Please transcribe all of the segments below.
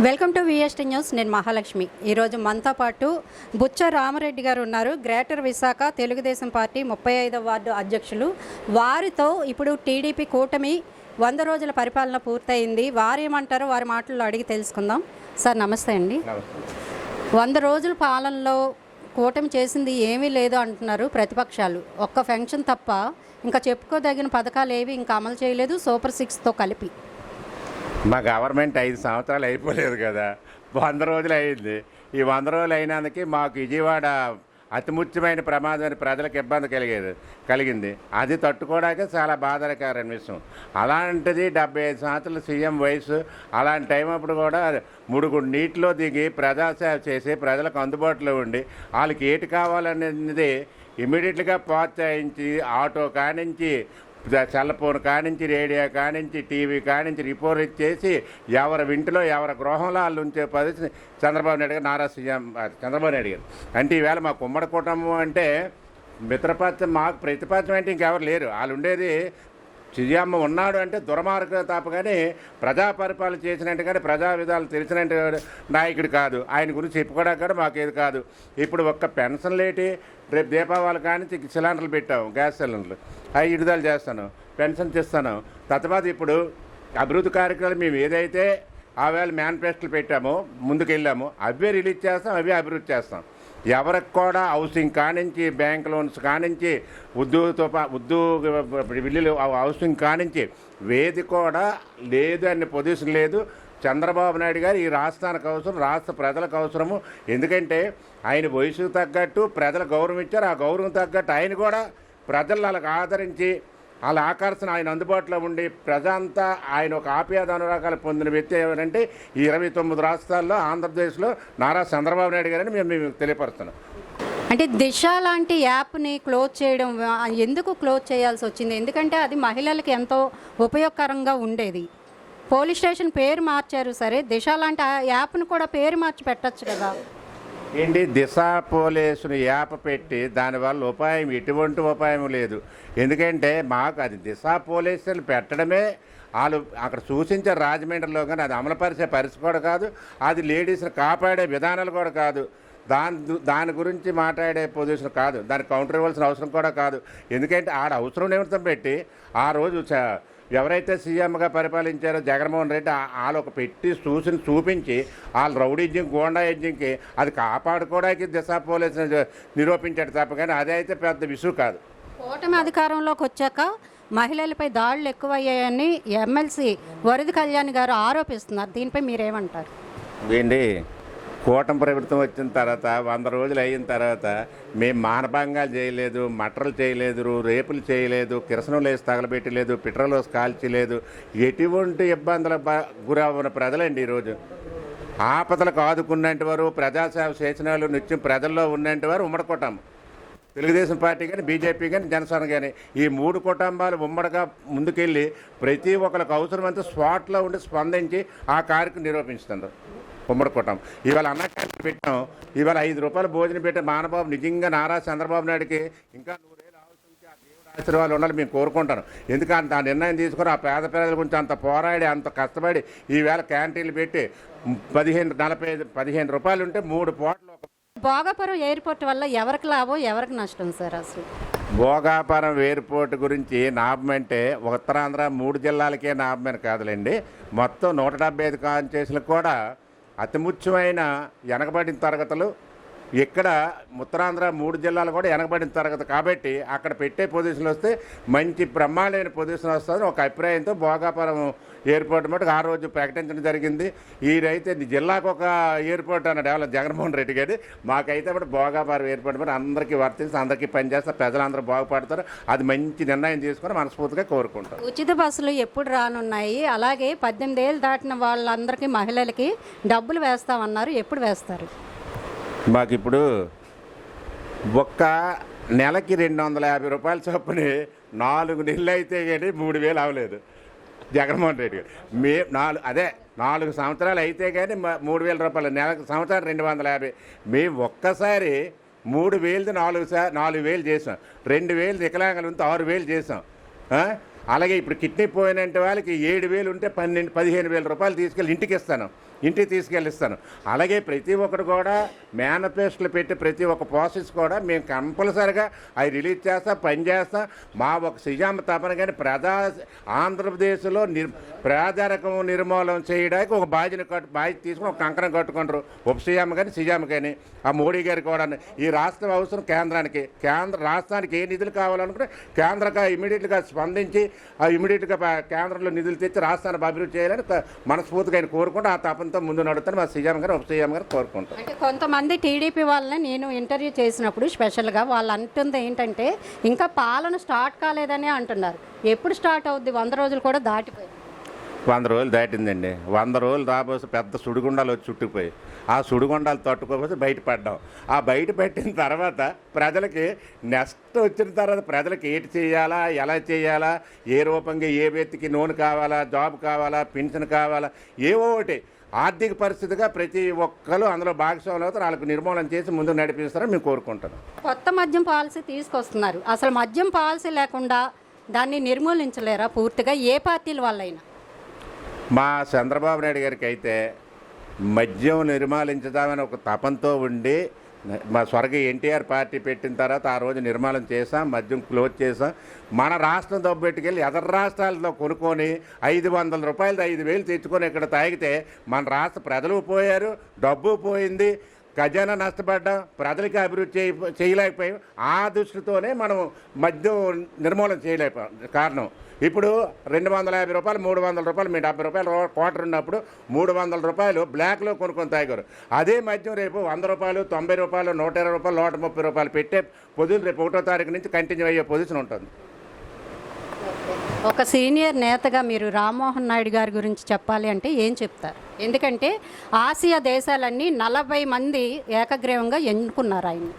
Welcome to VST news. నేను మహాలక్ష్మి. ఈరోజు మనతో పాటు బుచ్చ రామరెడ్డి గారు ఉన్నారు, గ్రేటర్ విశాఖ తెలుగుదేశం పార్టీ 35వ వార్డు అధ్యక్షులు. వారితో ఇప్పుడు టీడీపీ కూటమి 100 రోజుల పరిపాలన పూర్తయింది. వారేమంటారో వారి మాటల్లో అడిగి తెలుసుకుందాం. సార్ నమస్తే అండి. 100 రోజుల పాలనలో కూటమి చేసింది ఏమీ లేదు అంటున్నారు ప్రతిపక్షాలు. ఒక్క పెన్షన్ తప్ప ఇంకా చెప్పుకోదగిన పథకాలు ఏవి ఇంకా అమలు చేయలేదు, సూపర్ 6తో కలిపి. మా గవర్నమెంట్ 5 సంవత్సరాలు అయిపోలేదు కదా, 100 రోజులు అయింది. ఈ 100 రోజులు అయినందుకు మాకు విజయవాడ అతి ముఖ్యమైన ప్రమాదం ప్రజలకు ఇబ్బంది కలిగింది. అది తట్టుకోవడానికి చాలా బాధాకరమైన విషయం. అలాంటిది 75 సంవత్సరాలు సీఎం వయసు. అలాంటి టైం అప్పుడు కూడా ముడుగుడు నీటిలో దిగి ప్రజాసేవ చేసి ప్రజలకు అందుబాటులో ఉండి వాళ్ళకి ఏటి కావాలనేది ఇమీడియట్గా ప్రోత్సహించి ఆటో కానించి సెల్ ఫోన్ కానించి రేడియో కానించి టీవీ కానించి రిపోర్ట్ ఇచ్చేసి ఎవరి ఇంటిలో ఎవరి గృహంలో వాళ్ళు ఉంచే పరిస్థితి చంద్రబాబు నాయుడు గారు, నారా సీఎం చంద్రబాబు నాయుడు గారు. అంటే ఈవేళ మా కుమ్మడి కుటుంబం అంటే మిత్రపక్షం, మాకు ప్రతిపక్షం అంటే ఇంకెవరు లేరు. వాళ్ళు ఉండేది సీఎం ఉన్నాడు అంటే దుర్మార్గం తప్ప, కానీ ప్రజా పరిపాలన చేసినట్టు కానీ ప్రజా విధాలు తెలిసినట్టు నాయకుడు కాదు. ఆయన గురించి చెప్పుకోవడానికి కూడా మాకేది కాదు. ఇప్పుడు ఒక్క పెన్షన్ లేటి, రేపు దీపావళి కానీ సిలిండర్లు పెట్టాము, గ్యాస్ సిలిండర్లు అవి విడుదల చేస్తాను, పెన్షన్ చేస్తాను. తర్వాత ఇప్పుడు అభివృద్ధి కార్యక్రమాలు మేము ఏదైతే ఆవేళ మేనిఫెస్టోలు పెట్టామో ముందుకెళ్ళాము అవే రిలీజ్ చేస్తాం, అవే అభివృద్ధి చేస్తాం. ఎవరికి కూడా హౌసింగ్ కానించి బ్యాంక్ లోన్స్ కానించి ఉద్యోగ బిల్లులు హౌసింగ్ కానించి వేది కూడా లేదు అనే పొజిషన్ లేదు. చంద్రబాబు నాయుడు గారు ఈ రాష్ట్రానికి అవసరం, రాష్ట్ర ప్రజలకు అవసరము. ఎందుకంటే ఆయన వయసుకు తగ్గట్టు ప్రజలు గౌరవం ఇచ్చారు. ఆ గౌరవం తగ్గట్టు ఆయన కూడా ప్రజలు వాళ్ళకి ఆదరించి వాళ్ళ ఆకర్షణ ఆయన అందుబాటులో ఉండి ప్రజంతా ఆయన ఒక ఆప్యాయత అనురాగాలు పొందిన వ్యక్తి ఎవరంటే ఈ 29 రాష్ట్రాల్లో ఆంధ్రప్రదేశ్లో నారా చంద్రబాబు నాయుడు గారని మేము తెలియపరుస్తున్నాం. అంటే దిశ లాంటి యాప్ని క్లోజ్ చేయడం ఎందుకు క్లోజ్ చేయాల్సి వచ్చింది? ఎందుకంటే అది మహిళలకు ఎంతో ఉపయోగకరంగా ఉండేది. పోలీస్ స్టేషన్ పేరు మార్చారు, సరే దిశ లాంటి యాప్ను కూడా పేరు మార్చి పెట్టచ్చు కదా. ఏంటి దిశ పోలీసును యాప్ పెట్టి దానివల్ల ఉపాయం ఎటువంటి ఉపాయం లేదు. ఎందుకంటే మాకు అది దిశ పోలీసులు పెట్టడమే వాళ్ళు అక్కడ సూచించారు రాజమండ్రిలో, కానీ అది అమలుపరిచే పరిస్థితి కూడా కాదు, అది లేడీస్ని కాపాడే విధానాలు కూడా కాదు, దాని గురించి మాట్లాడే పొజిషన్ కాదు, దానికి కౌంటర్ ఇవ్వాల్సిన అవసరం కూడా కాదు. ఎందుకంటే ఆడ అవసరం నిమిత్తం పెట్టి ఆ రోజు ఎవరైతే సీఎంగా పరిపాలించారో జగన్మోహన్ రెడ్డి వాళ్ళు ఒక పెట్టి చూపించి వాళ్ళు రౌడీజ్యం గోండాయజ్యంకి అది కాపాడుకోవడానికి దిశ పోలీసుని నిరూపించాడు తప్ప, కానీ అదైతే పెద్ద విషయం కాదు. కూటమి అధికారంలోకి వచ్చాక మహిళలపై దాడులు ఎక్కువయ్యాయని ఎమ్మెల్సీ వరద కళ్యాణ్ గారు ఆరోపిస్తున్నారు. దీనిపై మీరేమంటారు? ఏంటి కూటమి ప్రభుత్వం వచ్చిన తర్వాత 100 రోజులు అయిన తర్వాత మేము మానభంగాలు చేయలేదు, మటర్లు చేయలేదు, రేపులు చేయలేదు, కిరసనంలో వేసి తగలబెట్టలేదు, పెట్రోల్ వేసి కాల్చలేదు, ఎటువంటి ఇబ్బందులు గురవున్న ప్రజలండి. ఈరోజు ఆపదలకు ఆదుకున్నట్టు వారు, ప్రజాసేవ చేసిన వాళ్ళు, నిత్యం ప్రజల్లో ఉన్నట్టు వారు ఉమ్మడి కుటుంబం తెలుగుదేశం పార్టీ కానీ బీజేపీ కానీ జనసేన కానీ ఈ 3 కుటుంబాలు ఉమ్మడిగా ముందుకెళ్ళి ప్రతి ఒక్కరికి అవసరమంతా స్పాట్లో ఉండి స్పందించి ఆ కార్యక్రమం నిరూపిస్తున్నారు. ఉమ్మడి కుటుంబం ఇవాళ అన్న క్యాంటీన్ పెట్టాం, ఇవాళ 5 రూపాయలు భోజనం పెట్టే మహానుభావు నిజంగా నారా చంద్రబాబు నాయుడికి ఇంకా 100 ఏళ్ళు ఆలోచించి ఆ దేవుడు ఆశీర్వాదాలు ఉండాలి మేము కోరుకుంటాను. ఎందుకంటే ఆ నిర్ణయం తీసుకొని ఆ పేద ప్రజల గురించి అంత పోరాడి అంత కష్టపడి ఈవేళ క్యాంటీన్లు పెట్టి 15 రూపాయలు ఉంటే 3 పూటలు. భోగాపురం ఎయిర్పోర్ట్ వల్ల ఎవరికి లాభం, ఎవరికి నష్టం సార్? అసలు భోగాపురం ఎయిర్పోర్ట్ గురించి లాభం అంటే ఉత్తరాంధ్ర 3 జిల్లాలకే లాభమని కాదులేండి, మొత్తం 175 కాన్స్టిట్యూన్సీలకు కూడా అతి ముఖ్యమైన వెనకబడిన తరగతులు. ఇక్కడ ఉత్తరాంధ్ర 3 జిల్లాలు కూడా వెనకబడిన తరగతి కాబట్టి అక్కడ పెట్టే పొజిషన్ వస్తే మంచి బ్రహ్మాండమైన పొజిషన్ వస్తుంది ఒక అభిప్రాయంతో భోగాపురం ఎయిర్పోర్ట్ మటుకు ఆ రోజు ప్రకటించడం జరిగింది. ఈ రైతే జిల్లాకు ఒక ఎయిర్పోర్ట్ అన్న డెవలప్ జగన్మోహన్ రెడ్డి గారి, మాకైతే ఇప్పుడు భోగాపురం ఎయిర్పోర్ట్ మరి అందరికీ వర్తించి అందరికీ పనిచేస్తారు, ప్రజలందరూ బాగుపడతారు. అది మంచి నిర్ణయం తీసుకొని మనస్ఫూర్తిగా కోరుకుంటారు. ఉచిత బస్సులు ఎప్పుడు రానున్నాయి? అలాగే 18 ఏళ్ళు దాటిన వాళ్ళందరికీ మహిళలకి డబ్బులు వేస్తామన్నారు, ఎప్పుడు వేస్తారు? మాకు ఇప్పుడు ఒక్క నెలకి 250 రూపాయల చొప్పున 4 నెలలు అయితే కానీ 3000 అవ్వలేదు జగన్మోహన్ రెడ్డి గారు. 4 సంవత్సరాలు అయితే కానీ 3000 రూపాయలు నెలకు, సంవత్సరం 250. మేము ఒక్కసారి 3000ది 4,000 చేసాం, 2000 వికలాంగులు ఉంటే 6,000 చేసాం. అలాగే ఇప్పుడు కిడ్నీ పోయినంటే వాళ్ళకి 7,000 ఉంటే 15,000 రూపాయలు తీసుకెళ్ళి ఇంటికి ఇస్తాను. ఇంటికి తీసుకెళ్ళిస్తాను. అలాగే ప్రతి ఒక్కరు కూడా మేనిఫెస్టోలు పెట్టి ప్రతి ఒక్క ప్రాసెస్ కూడా మేము కంపల్సరిగా అవి రిలీజ్ చేస్తాం, పని చేస్తాం. మా ఒక సిజామ తపన కానీ ఆంధ్రప్రదేశ్లో పేదరికం నిర్మూలన చేయడానికి ఒక బాధ్యత తీసుకుని ఒక కంకణం కట్టుకుంటారు. ఉప సీఎం కానీ సిజామ కానీ ఆ మోడీ గారు కూడా ఈ రాష్ట్రం అవసరం కేంద్రానికి, రాష్ట్రానికి ఏ నిధులు కావాలనుకుంటే కేంద్రంగా ఇమీడియట్గా స్పందించి ఆ ఇమీడియట్గా కేంద్రంలో నిధులు తెచ్చి రాష్ట్రాన్ని అభివృద్ధి చేయాలని మనస్ఫూర్తిగా ఆయన కోరుకుంటూ ఆ తపంతో ముందు నడుతాను మా సీఎం గారు ఉప సీఎం గారు కోరుకుంటాం. అంటే కొంతమంది టీడీపీ వాళ్ళని నేను ఇంటర్వ్యూ చేసినప్పుడు స్పెషల్గా వాళ్ళు అంటుంది ఏంటంటే ఇంకా పాలన స్టార్ట్ కాలేదని అంటున్నారు. ఎప్పుడు స్టార్ట్ అవుద్ది? 100 రోజులు కూడా దాటిపోయి 100 రోజులు దాటిందండి. 100 రోజులు రాబోసే పెద్ద సుడిగుండాలు వచ్చి చుట్టుకుపోయి ఆ సుడిగుండాలు తట్టుకోకపోతే బయటపడ్డాం. ఆ బయట పెట్టిన తర్వాత ప్రజలకి నెక్స్ట్ వచ్చిన తర్వాత ప్రజలకి ఏంటి చేయాలా, ఎలా చేయాలా, ఏ రూపంగా ఏ వ్యక్తికి లోన్ కావాలా, జాబ్ కావాలా, పెన్షన్ కావాలా, ఏవో ఒకటి ఆర్థిక పరిస్థితిగా ప్రతి ఒక్కరు అందులో భాగస్వాములు అవుతారు. వాళ్ళకు నిర్మూలన చేసి ముందుకు నడిపిస్తారని మేము కోరుకుంటున్నాం. కొత్త మద్యం పాలసీ తీసుకొస్తున్నారు. అసలు మద్యం పాలసీ లేకుండా దాన్ని నిర్మూలించలేరా పూర్తిగా ఏ పార్టీల వాళ్ళైనా? మా చంద్రబాబు నాయుడు గారికి అయితే మద్యం నిర్మూలించుదామని ఒక తపంతో ఉండి మా స్వర్గీయ ఎన్టీఆర్ పార్టీ పెట్టిన తర్వాత ఆ రోజు నిర్మాణం చేసాం, మద్యం క్లోజ్ చేసాం. మన రాష్ట్రం దొబ్బెట్టుకెళ్ళి ఎదర రాష్ట్రాలతో కొనుక్కొని 500 రూపాయలు 5,000 తెచ్చుకొని ఇక్కడ తాగితే మన రాష్ట్ర ప్రజలు పోయారు, డబ్బు పోయింది, ఖజానా నష్టపడ్డాం, ప్రజలకి అభివృద్ధి చేయలేకపోయాం. ఆ దృష్టితోనే మనం మద్యం నిర్మూలన చేయలేకపోయాం. కారణం ఇప్పుడు 250 రూపాయలు 300 రూపాయలు మీ 70 రూపాయలు క్వార్టర్ ఉన్నప్పుడు 300 రూపాయలు బ్లాక్లో కొనుక్కొని తాగారు. అదే మద్యం రేపు 100 రూపాయలు 90 రూపాయలు 120 రూపాయలు 130 రూపాయలు పెట్టే పొజిషన్ రేపు 1వ తారీఖు నుంచి కంటిన్యూ అయ్యే పొజిషన్ ఉంటుంది. ఒక సీనియర్ నేతగా మీరు రామ్మోహన్ నాయుడు గారి గురించి చెప్పాలి అంటే ఏం చెప్తారు? ఎందుకంటే ఆసియా దేశాలన్నీ 40 మంది ఏకగ్రీవంగా ఎన్నుకున్నారు ఆయన్ని.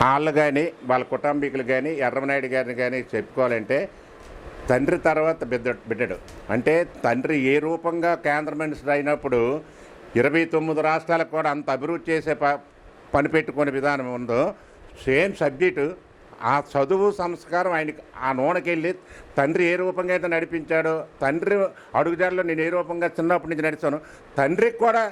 వాళ్ళు కానీ వాళ్ళ కుటుంబీకులు కానీ ఎర్రమనాయుడు గారిని కానీ చెప్పుకోవాలంటే తండ్రి తర్వాత బిడ్డడు. అంటే తండ్రి ఏ రూపంగా కేంద్ర మినిస్టర్ అయినప్పుడు 29 రాష్ట్రాలకు కూడా అంత అభివృద్ధి చేసే పని పెట్టుకునే విధానం ఉందో సేమ్ సబ్జెక్టు ఆ చదువు సంస్కారం ఆయనకి ఆ నూనెకెళ్ళి తండ్రి ఏ రూపంగా అయితే నడిపించాడో, తండ్రి అడుగుజాడలో నేను ఏ రూపంగా చిన్నప్పటి నుంచి నడిచాను, తండ్రికి కూడా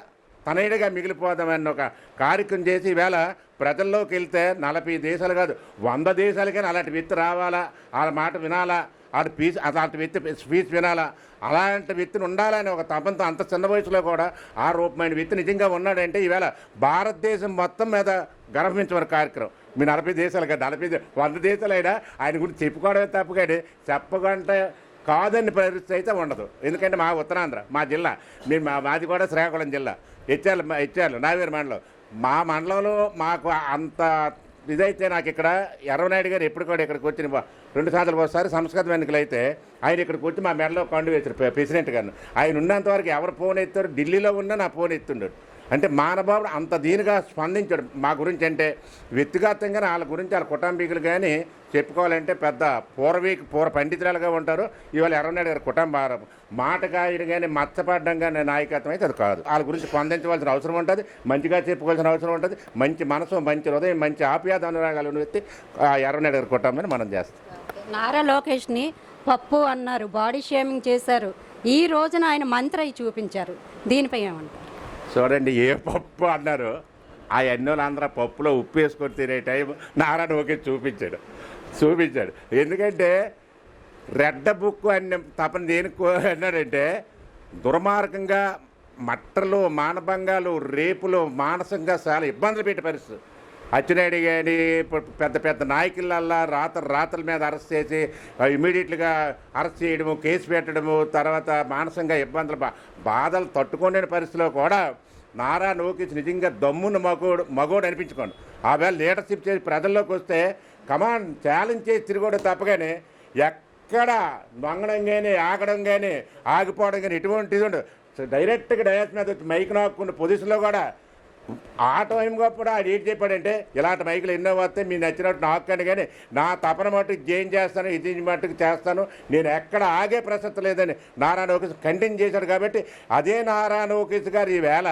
తనయుడిగా మిగిలిపోదామని ఒక కార్యక్రమం చేసి ఈవేళ ప్రజల్లోకి వెళ్తే 40 దేశాలు కాదు 100 దేశాలకైనా అలాంటి వ్యక్తి రావాలా, వాళ్ళ మాట వినాలా, అలాంటి వ్యక్తి స్పీచ్ వినాలా, అలాంటి వ్యక్తిని ఉండాలని ఒక తపంతో అంత చిన్న వయసులో కూడా ఆ రూపమైన వ్యక్తి నిజంగా ఉన్నాడంటే ఈవేళ భారతదేశం మొత్తం మీద గర్వించమని కార్యక్రమం. మీ 40 దేశాలు కదా 100 దేశాలైనా ఆయన గురించి చెప్పుకోవడమే తప్పు, కానీ చెప్పకుండా కాదని పరిస్థితి అయితే ఉండదు. ఎందుకంటే మా ఉత్తరాంధ్ర మా జిల్లా మాది కూడా శ్రీకాకుళం జిల్లా హెచ్చార్లు నావేరు మండలం. మా మండలంలో మాకు అంత ఇదైతే నాకు ఇక్కడ ఎర్రనాయుడు గారు ఎప్పుడు కూడా ఇక్కడికి వచ్చి 2 సార్లు ఒకసారి సంస్కృతం ఎన్నికలు అయితే ఆయన ఇక్కడికి వచ్చి మా మెడలో కండు వేశారు ప్రెసిడెంట్ గారిని. ఆయన ఉన్నంతవరకు ఎవరు ఫోన్ ఎత్తారు, ఢిల్లీలో ఉన్నా నా ఫోన్ ఎత్తుండాడు. అంటే మానబాబుడు అంత దీనిగా స్పందించాడు మా గురించి. అంటే వ్యక్తిగతంగా వాళ్ళ గురించి వాళ్ళ కుటుంబీకులు కానీ చెప్పుకోవాలంటే పెద్ద పూర్వ పండితురాలుగా ఉంటారు. ఇవాళ ఎర్రనాయుడు గారి కుటుంబ మాటకాయడు కానీ మచ్చపడ్డం కానీ నాయకత్వం అయితే అది కాదు. వాళ్ళ గురించి స్పందించవలసిన అవసరం ఉంటుంది, మంచిగా చెప్పుకోవాల్సిన అవసరం ఉంటుంది. మంచి మనసు, మంచి హృదయం, మంచి ఆప్యాయత అనురాగాలు వ్యక్తి ఎర్రనాయుడు గారి కుటుంబాన్ని మనం చేస్తాం. నారా లోకేష్ని పప్పు అన్నారు, బాడీ షేమింగ్ చేశారు. ఈ రోజున ఆయన మంత్రి అయి చూపించారు. దీనిపై ఏమంటారు? చూడండి, ఏ పప్పు అన్నారు ఆ ఎన్నోళ్ళందరూ పప్పులో ఉప్పు వేసుకొని తినే టైం నారా లోకేష్ చూపించాడు. ఎందుకంటే రెడ్ బుక్ అనే తపన దేనికి అన్నాడంటే దుర్మార్గంగా మట్టలు, మానభంగాలు, రేపులు, మానసికంగా చాలా ఇబ్బందులు పెట్టే పరిస్థితి. అచ్చెన్నాయుడు కానీ పెద్ద పెద్ద నాయకులల్లా రాతల మీద అరెస్ట్ చేసి ఇమీడియట్గా అరెస్ట్ చేయడము, కేసు పెట్టడము, తర్వాత మానసికంగా ఇబ్బందులు బాధలు తట్టుకోలేని పరిస్థితిలో కూడా నారా లోకేష్ నిజంగా దమ్మున్న మగోడు అనిపించుకోండి. ఆ వేళ లీడర్షిప్ చేసి ప్రజల్లోకి వస్తే కమాండ్ ఛాలెంజ్ చేసి తిరగడం తప్పగానే ఎక్కడ నొంగడం కానీ ఆగడం కానీ ఆగిపోవడం కానీ ఎటువంటిది ఉండదు. డైరెక్ట్గా డయాస్ మీద వచ్చి మైక్ నాక్కున్న పొజిషన్లో కూడా ఆ టైంగా కూడా ఆడు ఏంటి చెప్పాడంటే ఇలాంటి మైకులు ఎన్నో వస్తే మీ నచ్చినట్టు నాకండి, కానీ నా తపన మట్టుకు ఏం చేస్తాను, ఇది మట్టుకు చేస్తాను, నేను ఎక్కడ ఆగే ప్రసక్తి లేదని నారా లోకేష్ కంటిన్యూ చేశాడు. కాబట్టి అదే నారా లోకేష్ గారు ఈవేళ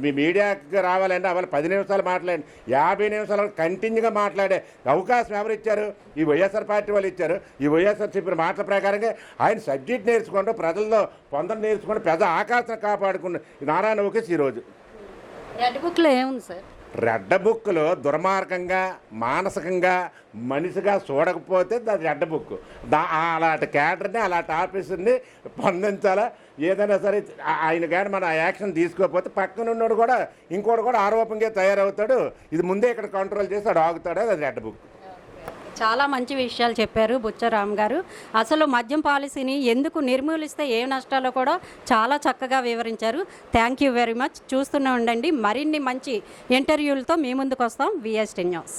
మీ మీడియాకి రావాలంటే అవాళ 10 నిమిషాలు మాట్లాడి 50 నిమిషాలు కంటిన్యూగా మాట్లాడే అవకాశం ఎవరు ఇచ్చారు? ఈ వైఎస్ఆర్ పార్టీ వాళ్ళు ఇచ్చారు. ఈ వైఎస్ఆర్ చెప్పిన మాటల ప్రకారంగా ఆయన సబ్జెక్ట్ నేర్చుకుంటూ ప్రజల్లో పొందడం నేర్చుకుంటూ పెద్ద ఆకాశం కాపాడుకున్న నారా లోకేష్ ఈరోజు రెడ్ బుక్లో ఏముంది సార్? రెడ్డ బుక్లో దుర్మార్గంగా మానసికంగా మనిషిగా చూడకపోతే అది రెడ్డ బుక్. అలాంటి క్యాడర్ని అలాంటి ఆఫీసర్ని పొందించాలా. ఏదైనా సరే ఆయన కానీ మన యాక్షన్ తీసుకోకపోతే పక్కన ఉన్నోడు కూడా ఇంకోటి కూడా ఆరోపంగా తయారవుతాడు. ఇది ముందే ఇక్కడ కంట్రోల్ చేసి ఆడు ఆగుతాడు. అది రెడ్డ బుక్. చాలా మంచి విషయాలు చెప్పారు బుచ్చరామ్ గారు. అసలు మద్యం పాలసీని ఎందుకు నిర్మూలిస్తే ఏ నష్టాలో కూడా చాలా చక్కగా వివరించారు. Thank you very much. చూస్తూనే ఉండండి, మరిన్ని మంచి ఇంటర్వ్యూలతో మీ ముందుకు వస్తాం. VST news.